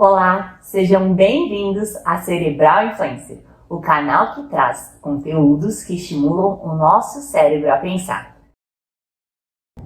Olá, sejam bem-vindos a Cerebral Influencer, o canal que traz conteúdos que estimulam o nosso cérebro a pensar.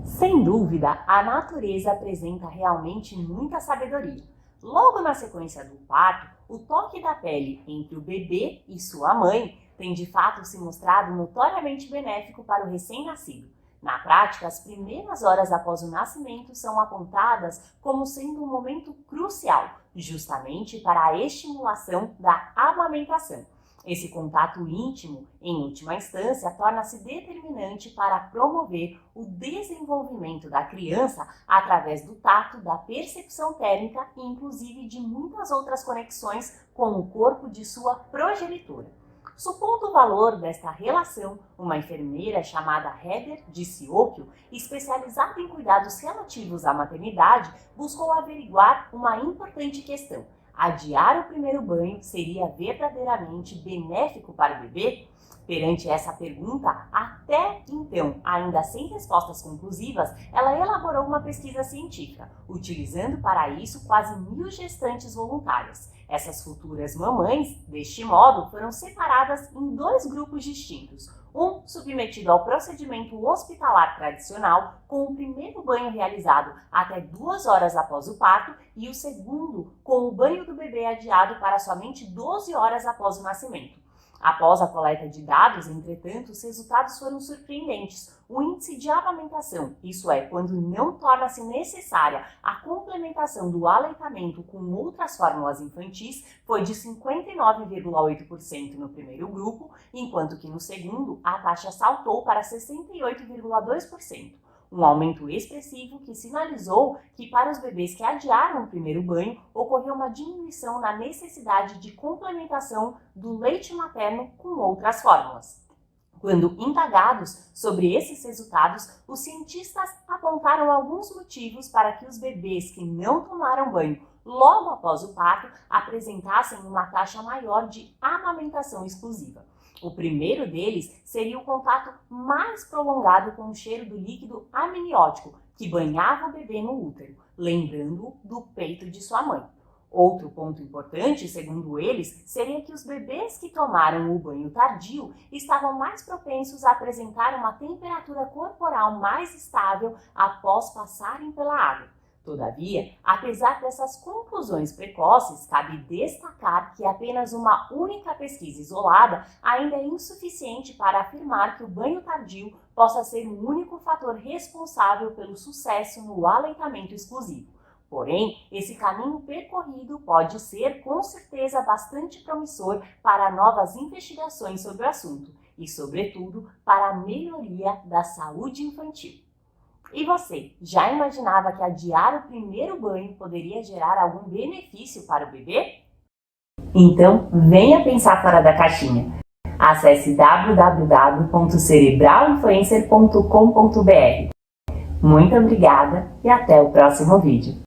Sem dúvida, a natureza apresenta realmente muita sabedoria. Logo na sequência do parto, o toque da pele entre o bebê e sua mãe tem de fato se mostrado notoriamente benéfico para o recém-nascido. Na prática, as primeiras horas após o nascimento são apontadas como sendo um momento crucial, justamente para a estimulação da amamentação. Esse contato íntimo, em última instância, torna-se determinante para promover o desenvolvimento da criança através do tato, da percepção térmica e inclusive de muitas outras conexões com o corpo de sua progenitora. Supondo o valor desta relação, uma enfermeira chamada Heather Dicciocchio, especializada em cuidados relativos à maternidade, buscou averiguar uma importante questão. Adiar o primeiro banho seria verdadeiramente benéfico para o bebê? Perante essa pergunta, até então, ainda sem respostas conclusivas, ela elaborou uma pesquisa científica, utilizando para isso quase 1.000 gestantes voluntárias. Essas futuras mamães, deste modo, foram separadas em 2 grupos distintos. Um submetido ao procedimento hospitalar tradicional, com o primeiro banho realizado até 2 horas após o parto, e o segundo com o banho do bebê adiado para somente 12 horas após o nascimento. Após a coleta de dados, entretanto, os resultados foram surpreendentes. O índice de amamentação, isso é, quando não torna-se necessária a complementação do aleitamento com outras fórmulas infantis, foi de 59,8% no primeiro grupo, enquanto que no segundo a taxa saltou para 68,2%. Um aumento expressivo que sinalizou que para os bebês que adiaram o primeiro banho, ocorreu uma diminuição na necessidade de complementação do leite materno com outras fórmulas. Quando indagados sobre esses resultados, os cientistas apontaram alguns motivos para que os bebês que não tomaram banho logo após o parto apresentassem uma taxa maior de amamentação exclusiva. O primeiro deles seria o contato mais prolongado com o cheiro do líquido amniótico que banhava o bebê no útero, lembrando-o do peito de sua mãe. Outro ponto importante, segundo eles, seria que os bebês que tomaram o banho tardio estavam mais propensos a apresentar uma temperatura corporal mais estável após passarem pela água. Todavia, apesar dessas conclusões precoces, cabe destacar que apenas uma única pesquisa isolada ainda é insuficiente para afirmar que o banho tardio possa ser o único fator responsável pelo sucesso no aleitamento exclusivo. Porém, esse caminho percorrido pode ser, com certeza, bastante promissor para novas investigações sobre o assunto e, sobretudo, para a melhoria da saúde infantil. E você, já imaginava que adiar o primeiro banho poderia gerar algum benefício para o bebê? Então, venha pensar fora da caixinha. Acesse www.cerebralinfluencer.com.br. Muito obrigada e até o próximo vídeo.